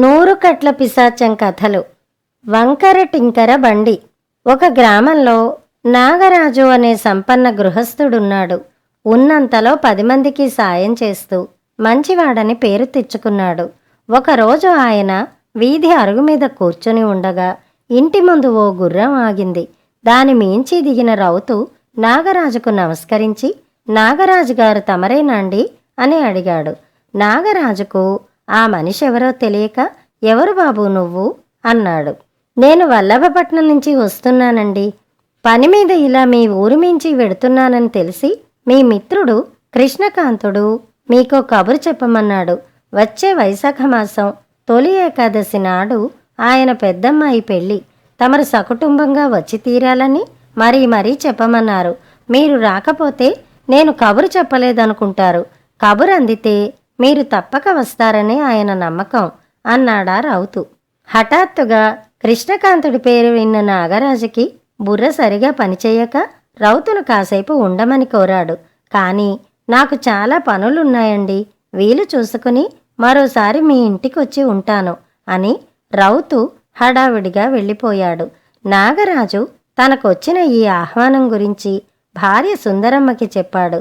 నూరు కట్ల పిశాచం కథలు. వంకర టింకర బండి. ఒక గ్రామంలో నాగరాజు అనే సంపన్న గృహస్థుడున్నాడు. ఉన్నంతలో 10 మందికి సాయం చేస్తూ మంచివాడని పేరు తెచ్చుకున్నాడు. ఒకరోజు ఆయన వీధి అరుగు మీద కూర్చుని ఉండగా ఇంటి ముందు ఓ గుర్రం ఆగింది. దాని మించి దిగిన రౌతు నాగరాజుకు నమస్కరించి, నాగరాజు గారు తమరేనాండి అని అడిగాడు. నాగరాజుకు ఆ మనిషి ఎవరో తెలియక, ఎవరు బాబు నువ్వు అన్నాడు. నేను వల్లభపట్నం నుంచి వస్తున్నానండి. పని మీద ఇలా మీ ఊరి మించి వెడుతున్నానని తెలిసి మీ మిత్రుడు కృష్ణకాంతుడు మీకో కబురు చెప్పమన్నాడు. వచ్చే వైశాఖ మాసం తొలి ఏకాదశి నాడు ఆయన పెద్దమ్మాయి పెళ్ళి. తమరు సకుటుంబంగా వచ్చి తీరాలని మరీ చెప్పమన్నారు. మీరు రాకపోతే నేను కబురు చెప్పలేదనుకుంటారు. కబురు అందితే మీరు తప్పక వస్తారని ఆయన నమ్మకం అన్నాడా రౌతు. హఠాత్తుగా కృష్ణకాంతుడి పేరు విన్న నాగరాజుకి బుర్ర సరిగా పనిచేయక రౌతును కాసేపు ఉండమని కోరాడు. కానీ నాకు చాలా పనులున్నాయండి, వీలు చూసుకుని మరోసారి మీ ఇంటికొచ్చి ఉంటాను అని రౌతు హడావిడిగా వెళ్ళిపోయాడు. నాగరాజు తనకొచ్చిన ఈ ఆహ్వానం గురించి భార్య సుందరమ్మకి చెప్పాడు.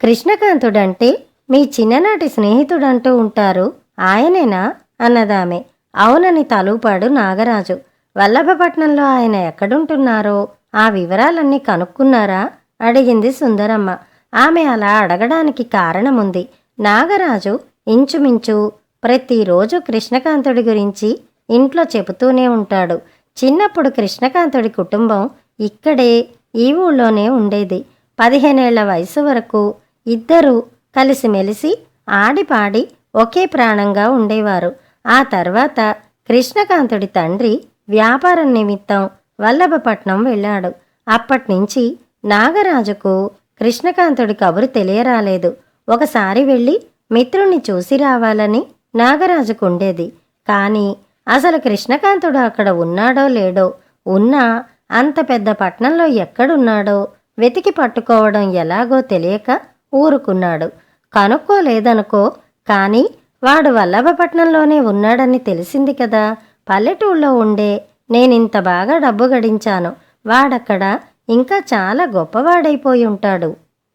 కృష్ణకాంతుడంటే మీ చిన్ననాటి స్నేహితుడంటూ ఉంటారు, ఆయనేనా అన్నదామె. అవునని తలూపాడు నాగరాజు. వల్లభపట్నంలో ఆయన ఎక్కడుంటున్నారో ఆ వివరాలన్నీ కనుక్కున్నారా అడిగింది సుందరమ్మ. ఆమె అలా అడగడానికి కారణముంది. నాగరాజు ఇంచుమించు ప్రతిరోజు కృష్ణకాంతుడి గురించి ఇంట్లో చెబుతూనే ఉంటాడు. చిన్నప్పుడు కృష్ణకాంతుడి కుటుంబం ఇక్కడే ఈ ఊళ్ళోనే ఉండేది. 15 ఏళ్ల వయసు వరకు ఇద్దరూ కలిసిమెలిసి ఆడిపాడి ఒకే ప్రాణంగా ఉండేవారు. ఆ తర్వాత కృష్ణకాంతుడి తండ్రి వ్యాపారం నిమిత్తం వల్లభపట్నం వెళ్ళాడు. అప్పట్నుంచి నాగరాజుకు కృష్ణకాంతుడి కబురు తెలియరాలేదు. ఒకసారి వెళ్ళి మిత్రుణ్ణి చూసి రావాలని నాగరాజుకుండేది. కానీ అసలు కృష్ణకాంతుడు అక్కడ ఉన్నాడో లేడో, ఉన్నా అంత పెద్ద పట్నంలో ఎక్కడున్నాడో వెతికి పట్టుకోవడం ఎలాగో తెలియక ఊరుకున్నాడు. కనుక్కోలేదనుకో, కానీ వాడు వల్లభపట్నంలోనే ఉన్నాడని తెలిసింది కదా. పల్లెటూళ్ళలో ఉండే నేనింత బాగా డబ్బు గడించాను, వాడక్కడ ఇంకా చాలా గొప్పవాడైపోయి ఉంటాడు.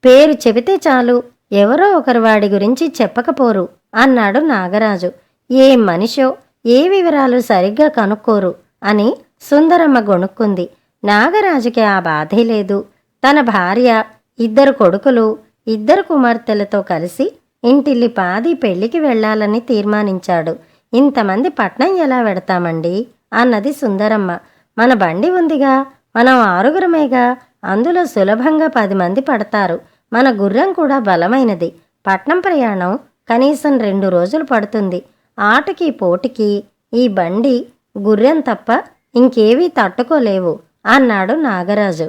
పేరు చెబితే చాలు ఎవరో ఒకరు వాడి గురించి చెప్పకపోరు అన్నాడు నాగరాజు. ఏం మనిషో, ఏ వివరాలు సరిగ్గా కనుక్కోరు అని సుందరమ్మ గొణుక్కుంది. నాగరాజుకి ఆ బాధే లేదు. తన భార్య, 2 కొడుకులు, 2 కుమార్తెలతో కలిసి ఇంటిల్లి పాది పెళ్లికి వెళ్లాలని తీర్మానించాడు. ఇంతమంది పట్నం ఎలా వెడతామండి అన్నది సుందరమ్మ. మన బండి ఉందిగా, మనం 6గురమేగా, అందులో సులభంగా 10 మంది పడతారు. మన గుర్రం కూడా బలమైనది. పట్నం ప్రయాణం కనీసం 2 రోజులు పడుతుంది. ఆటకి పోటీకి ఈ బండి గుర్రం తప్ప ఇంకేవీ తట్టుకోలేవు అన్నాడు నాగరాజు.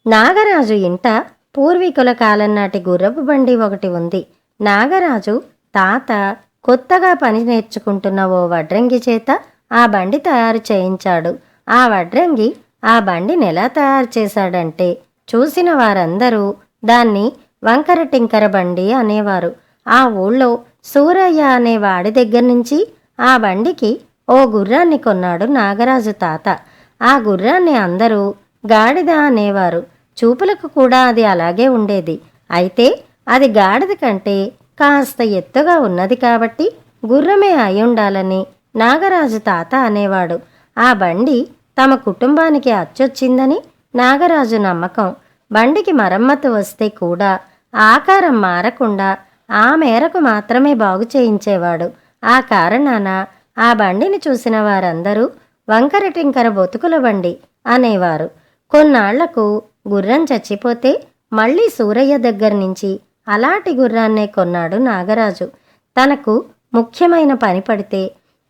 నాగరాజు ఇంట పూర్వీకుల కాలం నాటి గుర్రపు బండి ఒకటి ఉంది. నాగరాజు తాత కొత్తగా పని నేర్చుకుంటున్న ఓ వడ్రంగి చేత ఆ బండి తయారు చేయించాడు. ఆ వడ్రంగి ఆ బండిని ఎలా తయారు చేశాడంటే చూసిన వారందరూ దాన్ని వంకర టింకర బండి అనేవారు. ఆ ఊళ్ళో సూరయ్య అనే వాడి దగ్గర నుంచి ఆ బండికి ఓ గుర్రాన్ని కొన్నాడు నాగరాజు తాత. ఆ గుర్రాన్ని అందరూ గాడిద అనేవారు. చూపులకు కూడా అది అలాగే ఉండేది. అయితే అది గాడిద కంటే కాస్త ఎత్తుగా ఉన్నది కాబట్టి గుర్రమే అయ్యుండాలని నాగరాజు తాత అనేవాడు. ఆ బండి తమ కుటుంబానికి అచ్చొచ్చిందని నాగరాజు నమ్మకం. బండికి మరమ్మతు వస్తే కూడా ఆకారం మారకుండా ఆ మేరకు మాత్రమే బాగు చేయించేవాడు. ఆ కారణాన ఆ బండిని చూసిన వారందరూ వంకర టింకర బొతుకుల బండి అనేవారు. కొన్నాళ్లకు గుర్రం చచ్చిపోతే మళ్ళీ సూరయ్య దగ్గర నుంచి అలాంటి గుర్రాన్నే కొన్నాడు నాగరాజు. తనకు ముఖ్యమైన పని పడితే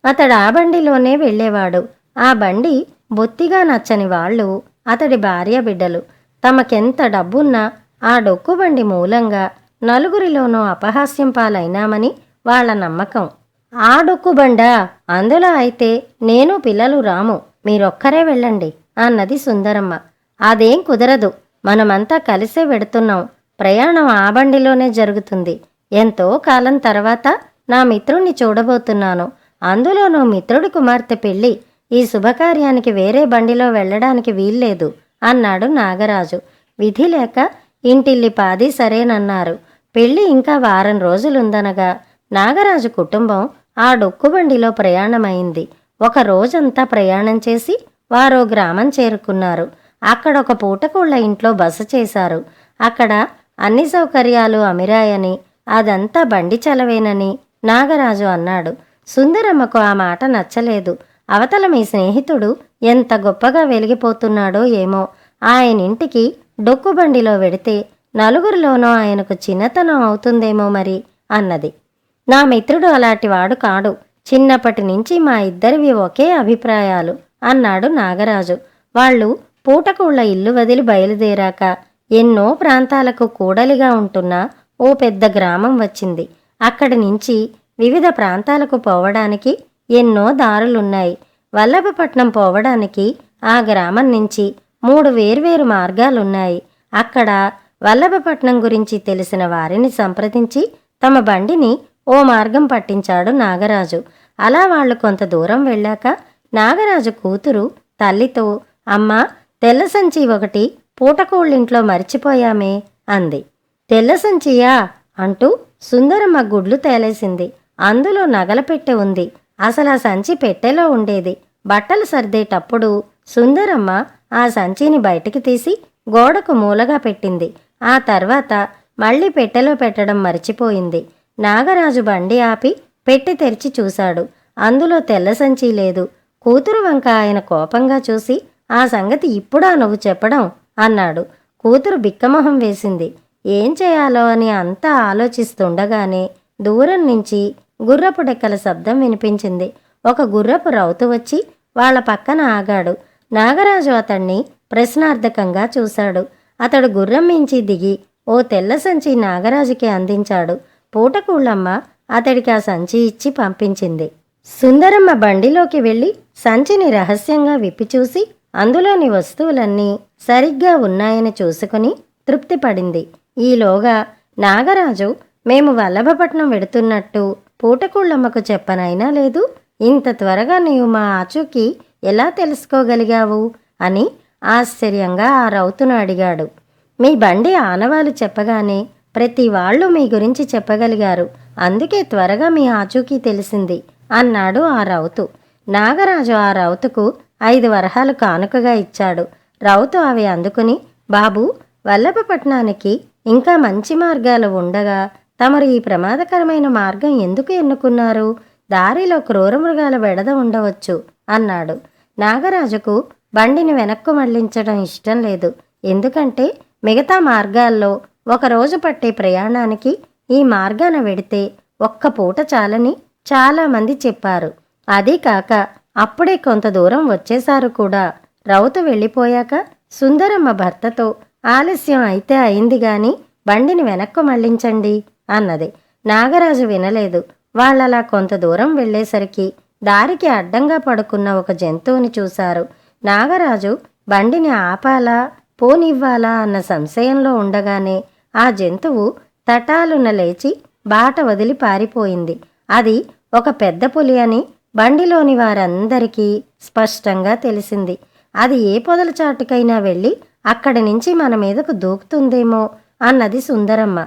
అతడు ఆ బండిలోనే వెళ్ళేవాడు. ఆ బండి బొత్తిగా నచ్చని వాళ్ళు అతడి భార్య బిడ్డలు. తమకెంత డబ్బున్నా ఆ డొక్కుబండి మూలంగా నలుగురిలోనూ అపహాస్యం పాలైనామని వాళ్ల నమ్మకం. ఆ డొక్కుబండా, అందులో అయితే నేను పిల్లలు రాము, మీరొక్కరే వెళ్ళండి అన్నది సుందరమ్మ. అదేం కుదరదు, మనమంతా కలిసే వెడుతున్నాం, ప్రయాణం ఆ బండిలోనే జరుగుతుంది. ఎంతో కాలం తర్వాత నా మిత్రుణ్ణి చూడబోతున్నాను. అందులోనూ మిత్రుడి కుమార్తె పెళ్ళి. ఈ శుభకార్యానికి వేరే బండిలో వెళ్ళడానికి వీల్లేదు అన్నాడు నాగరాజు. విధి లేక ఇంటిల్లి పాది సరేనన్నారు. పెళ్ళి ఇంకా వారం రోజులుందనగా నాగరాజు కుటుంబం ఆ డొక్కుబండిలో ప్రయాణమైంది. ఒక రోజంతా ప్రయాణం చేసి వారో గ్రామం చేరుకున్నారు. అక్కడొక పూటకోళ్ల ఇంట్లో బస చేశారు. అక్కడ అన్ని సౌకర్యాలు అమిరాయని, అదంతా బండి చలవేనని నాగరాజు అన్నాడు. సుందరమ్మకు ఆ మాట నచ్చలేదు. అవతల మీ స్నేహితుడు ఎంత గొప్పగా వెలిగిపోతున్నాడో ఏమో, ఆయనింటికి డొక్కుబండిలో వెడితే నలుగురిలోనూ ఆయనకు చిన్నతనం అవుతుందేమో మరి అన్నది. నా మిత్రుడు అలాంటివాడు కాడు. చిన్నప్పటి నుంచి మా ఇద్దరివి ఒకే అభిప్రాయాలు అన్నాడు నాగరాజు. వాళ్ళు పూటకోళ్ల ఇల్లు వదిలి బయలుదేరాక ఎన్నో ప్రాంతాలకు కూడలిగా ఉంటున్న ఓ పెద్ద గ్రామం వచ్చింది. అక్కడి నుంచి వివిధ ప్రాంతాలకు పోవడానికి ఎన్నో దారులున్నాయి. వల్లభపట్నం పోవడానికి ఆ గ్రామం నుంచి 3 వేర్వేరు మార్గాలున్నాయి. అక్కడ వల్లభపట్నం గురించి తెలిసిన వారిని సంప్రదించి తమ బండిని ఓ మార్గం పట్టించాడు నాగరాజు. అలా వాళ్ళు కొంత దూరం వెళ్ళాక నాగరాజు కూతురు తల్లితో, అమ్మా, తెల్ల సంచి ఒకటి పూటకోళ్ళింట్లో మరిచిపోయామే అంది. తెల్ల సంచియా అంటూ సుందరమ్మ గుడ్లు తేలేసింది. అందులో నగల పెట్టె ఉంది. అసలు ఆ సంచి పెట్టెలో ఉండేది. బట్టలు సర్దేటప్పుడు సుందరమ్మ ఆ సంచిని బయటికి తీసి గోడకు మూలగా పెట్టింది. ఆ తర్వాత మళ్ళీ పెట్టెలో పెట్టడం మర్చిపోయింది. నాగరాజు బండి ఆపి పెట్టి తెరిచి చూశాడు. అందులో తెల్ల సంచి లేదు. కూతురు వంక ఆయన కోపంగా చూసి, ఆ సంగతి ఇప్పుడా నువ్వు చెప్పడం అన్నాడు. కూతురు బిక్కమొహం వేసింది. ఏం చేయాలో అని అంతా ఆలోచిస్తుండగానే దూరం నుంచి గుర్రపు డెక్కల శబ్దం వినిపించింది. ఒక గుర్రపు రౌతు వచ్చి వాళ్ల పక్కన ఆగాడు. నాగరాజు అతన్ని ప్రశ్నార్థకంగా చూశాడు. అతడు గుర్రం మించి దిగి ఓ తెల్ల సంచి నాగరాజుకి అందించాడు. పూటకూళ్ళమ్మ అతడికి ఆ సంచి ఇచ్చి పంపించింది. సుందరమ్మ బండిలోకి వెళ్ళి సంచిని రహస్యంగా విప్పిచూసి అందులోని వస్తువులన్నీ సరిగ్గా ఉన్నాయని చూసుకుని తృప్తిపడింది. ఈలోగా నాగరాజు, మేము వల్లభపట్నం వెడుతున్నట్టు పూటకూళ్ళమ్మకు చెప్పనైనా లేదు. ఇంత త్వరగా నీవు మా ఆచూకీ ఎలా తెలుసుకోగలిగావు అని ఆశ్చర్యంగా ఆ రౌతును అడిగాడు. మీ బండి ఆనవాలు చెప్పగానే ప్రతి వాళ్ళు మీ గురించి చెప్పగలిగారు. అందుకే త్వరగా మీ ఆచూకీ తెలిసింది అన్నాడు ఆ రౌతు. నాగరాజు ఆ రౌతుకు 5 వరహాలు కానుకగా ఇచ్చాడు. రౌతు అవి అందుకుని, బాబూ, వల్లభపట్నానికి ఇంకా మంచి మార్గాలు ఉండగా తమరు ఈ ప్రమాదకరమైన మార్గం ఎందుకు ఎన్నుకున్నారు? దారిలో క్రూరమృగాల బెడద ఉండవచ్చు అన్నాడు. నాగరాజుకు బండిని వెనక్కు మళ్లించడం ఇష్టం లేదు. ఎందుకంటే మిగతా మార్గాల్లో 1 రోజు పట్టే ప్రయాణానికి ఈ మార్గాన వెడితే 1 పూట చాలని చాలామంది చెప్పారు. అదీ కాక అప్పుడే కొంత దూరం వచ్చేశారు కూడా. రౌతు వెళ్ళిపోయాక సుందరమ్మ భర్తతో, ఆలస్యం అయితే అయింది గాని బండిని వెనక్కు మళ్లించండి అన్నది. నాగరాజు వినలేదు. వాళ్ళలా కొంత దూరం వెళ్లేసరికి దారికి అడ్డంగా పడుకున్న ఒక జంతువుని చూశారు. నాగరాజు బండిని ఆపాలా పోనివ్వాలా అన్న సంశయంలో ఉండగానే ఆ జంతువు తటాలున లేచి బాట వదిలి పారిపోయింది. అది ఒక పెద్ద పులి అని బండిలోని వారందరికీ స్పష్టంగా తెలిసింది. అది ఏ పొదల చాటుకైనా వెళ్ళి అక్కడి నుంచి మన మీదకు దూకుతుందేమో అన్నది సుందరమ్మ.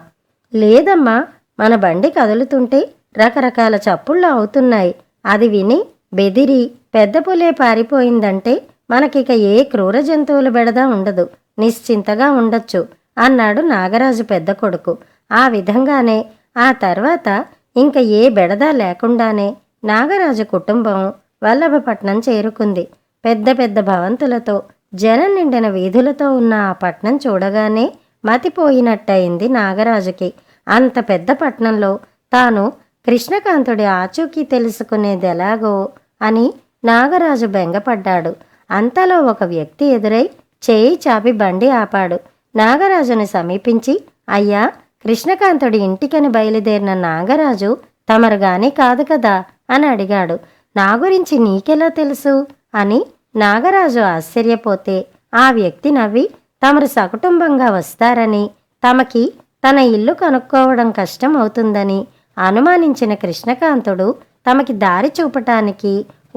లేదమ్మా, మన బండి కదులుతుంటే రకరకాల చప్పుళ్ళు అవుతున్నాయి. అది విని బెదిరి పెద్ద పులే పారిపోయిందంటే మనకిక ఏ క్రూర జంతువుల బెడద ఉండదు, నిశ్చింతగా ఉండొచ్చు అన్నాడు నాగరాజు పెద్ద కొడుకు. ఆ విధంగానే ఆ తర్వాత ఇంక ఏ బెడద లేకుండానే నాగరాజు కుటుంబం వల్లభపట్నం చేరుకుంది. పెద్ద పెద్ద భవంతులతో జనం నిండిన వీధులతో ఉన్న ఆ పట్నం చూడగానే మతిపోయినట్టయింది నాగరాజుకి. అంత పెద్ద పట్నంలో తాను కృష్ణకాంతుడి ఆచూకీ తెలుసుకునేదెలాగో అని నాగరాజు బెంగపడ్డాడు. అంతలో ఒక వ్యక్తి ఎదురై చేయి చాపి బండి ఆపాడు. నాగరాజుని సమీపించి, అయ్యా, కృష్ణకాంతుడి ఇంటికని బయలుదేరిన నాగరాజు తమరుగాని కాదు కదా అని అడిగాడు. నా గురించి నీకెలా తెలుసు అని నాగరాజు ఆశ్చర్యపోతే, ఆ వ్యక్తి నవ్వి, తమరు సకుటుంబంగా వస్తారని, తమకి తన ఇల్లు కనుక్కోవడం కష్టం అవుతుందని అనుమానించిన కృష్ణకాంతుడు తమకి దారి చూపటానికి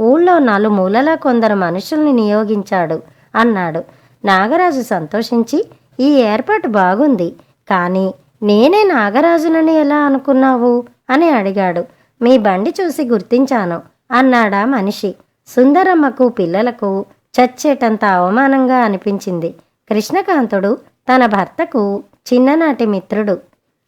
ఊళ్ళో నలుమూలలా కొందరు మనుషుల్ని నియోగించాడు అన్నాడు. నాగరాజు సంతోషించి, ఈ ఏర్పాటు బాగుంది, కానీ నేనే నాగరాజునని ఎలా అనుకున్నావు అని అడిగాడు. మీ బండి చూసి గుర్తించాను అన్నాడా మనిషి. సుందరమ్మకు పిల్లలకు చచ్చేటంత అవమానంగా అనిపించింది. కృష్ణకాంతుడు తన భర్తకు చిన్ననాటి మిత్రుడు.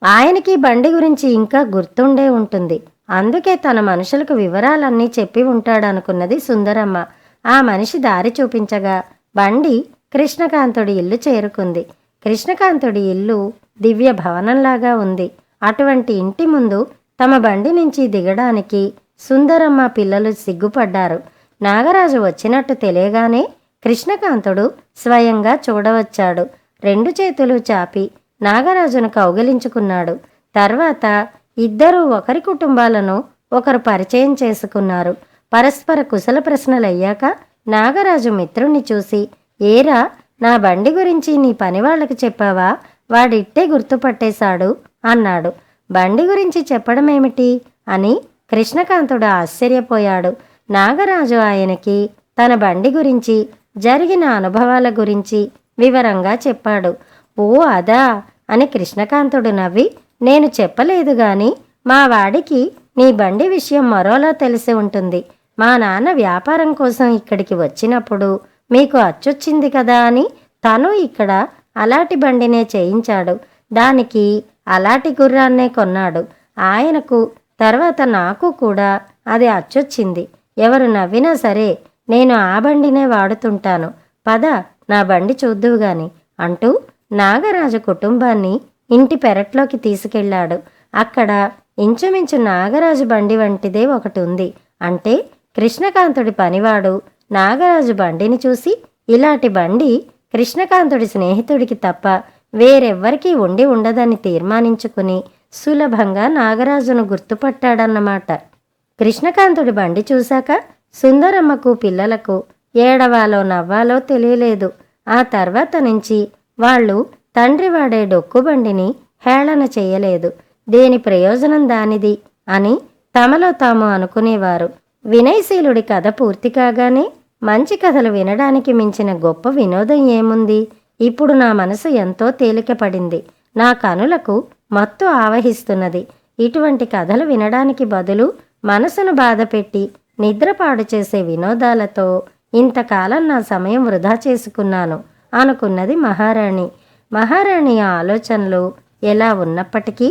ఆయనకి బండి గురించి ఇంకా గుర్తుండే ఉంటుంది. అందుకే తన మనుషులకు వివరాలన్నీ చెప్పి ఉంటాడనుకున్నది సుందరమ్మ. ఆ మనిషి దారి చూపించగా బండి కృష్ణకాంతుడి ఇల్లు చేరుకుంది. కృష్ణకాంతుడి ఇల్లు దివ్య భవనంలాగా ఉంది. అటువంటి ఇంటి ముందు తమ బండి నుంచి దిగడానికి సుందరమ్మ పిల్లలు సిగ్గుపడ్డారు. నాగరాజు వచ్చినట్టు తెలియగానే కృష్ణకాంతుడు స్వయంగా చూడవచ్చాడు. 2 చేతులు చాపి నాగరాజును కౌగిలించుకున్నాడు. తర్వాత ఇద్దరూ ఒకరి కుటుంబాలను ఒకరు పరిచయం చేసుకున్నారు. పరస్పర కుశల ప్రశ్నలయ్యాక నాగరాజు మిత్రుణ్ణి చూసి, ఏరా, నా బండి గురించి నీ పనివాళ్లకు చెప్పావా? వాడిట్టే గుర్తుపట్టేశాడు అన్నాడు. బండి గురించి చెప్పడమేమిటి అని కృష్ణకాంతుడు ఆశ్చర్యపోయాడు. నాగరాజు ఆయనకి తన బండి గురించి జరిగిన అనుభవాల గురించి వివరంగా చెప్పాడు. ఓ అదా అని కృష్ణకాంతుడు నవ్వి, నేను చెప్పలేదు గాని మా వాడికి నీ బండి విషయం మరోలా తెలిసి ఉంటుంది. మా నాన్న వ్యాపారం కోసం ఇక్కడికి వచ్చినప్పుడు మీకు అచ్చొచ్చింది కదా అని తను ఇక్కడ అలాంటి బండినే చేయించాడు. దానికి అలాంటి గుర్రాన్నే కొన్నాడు. ఆయనకు తర్వాత నాకు కూడా అది అచ్చొచ్చింది. ఎవరు నవ్వినా సరే నేను ఆ బండినే వాడుతుంటాను. పద, నా బండి చూద్దువు గాని అంటూ నాగరాజు కుటుంబాన్ని ఇంటి పెరట్లోకి తీసుకెళ్లాడు. అక్కడ ఇంచుమించు నాగరాజు బండి వంటిదే ఒకటి ఉంది. అంటే కృష్ణకాంతుడి పనివాడు నాగరాజు బండిని చూసి, ఇలాంటి బండి కృష్ణకాంతుడి స్నేహితుడికి తప్ప వేరెవ్వరికీ ఉండి ఉండదని తీర్మానించుకుని సులభంగా నాగరాజును గుర్తుపట్టాడన్నమాట. కృష్ణకాంతుడి బండి చూశాక సుందరమ్మకు పిల్లలకు ఏడవాలో నవ్వాలో తెలియలేదు. ఆ తర్వాత నుంచి వాళ్ళు తండ్రి వాడే డొక్కు బండిని హేళన చేయలేదు. దేని ప్రయోజనం దానిది అని తమలో తాము అనుకునేవారు. వినయశీలుడి కథ పూర్తి కాగానే మంచి కథలు వినడానికి మించిన గొప్ప వినోదం ఏముంది? ఇప్పుడు నా మనసు ఎంతో తేలికపడింది. నా కనులకు మత్తు ఆవహిస్తున్నది. ఇటువంటి కథలు వినడానికి బదులు మనసును బాధపెట్టి నిద్రపాడు చేసే వినోదాలతో ఇంతకాలం నా సమయం వృధా చేసుకున్నాను అనుకున్నది మహారాణి. మహారాణి ఆలోచనలు ఎలా ఉన్నప్పటికీ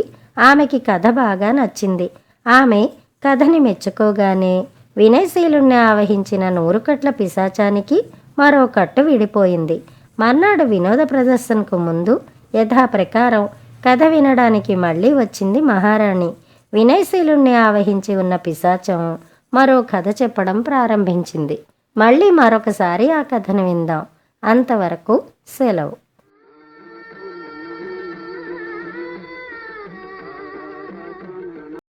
ఆమెకి కథ బాగా నచ్చింది. ఆమె కథని మెచ్చుకోగానే వినయశీలుణ్ణి ఆవహించిన 100 కట్ల పిశాచానికి మరో కట్టు విడిపోయింది. మర్నాడు వినోద ప్రదర్శనకు ముందు యథాప్రకారం కథ వినడానికి మళ్ళీ వచ్చింది మహారాణి. వినయశీలుణ్ణి ఆవహించి ఉన్న పిశాచం మరో కథ చెప్పడం ప్రారంభించింది. మళ్ళీ మరొకసారి ఆ కథను విందాం. అంతవరకు సెలవు.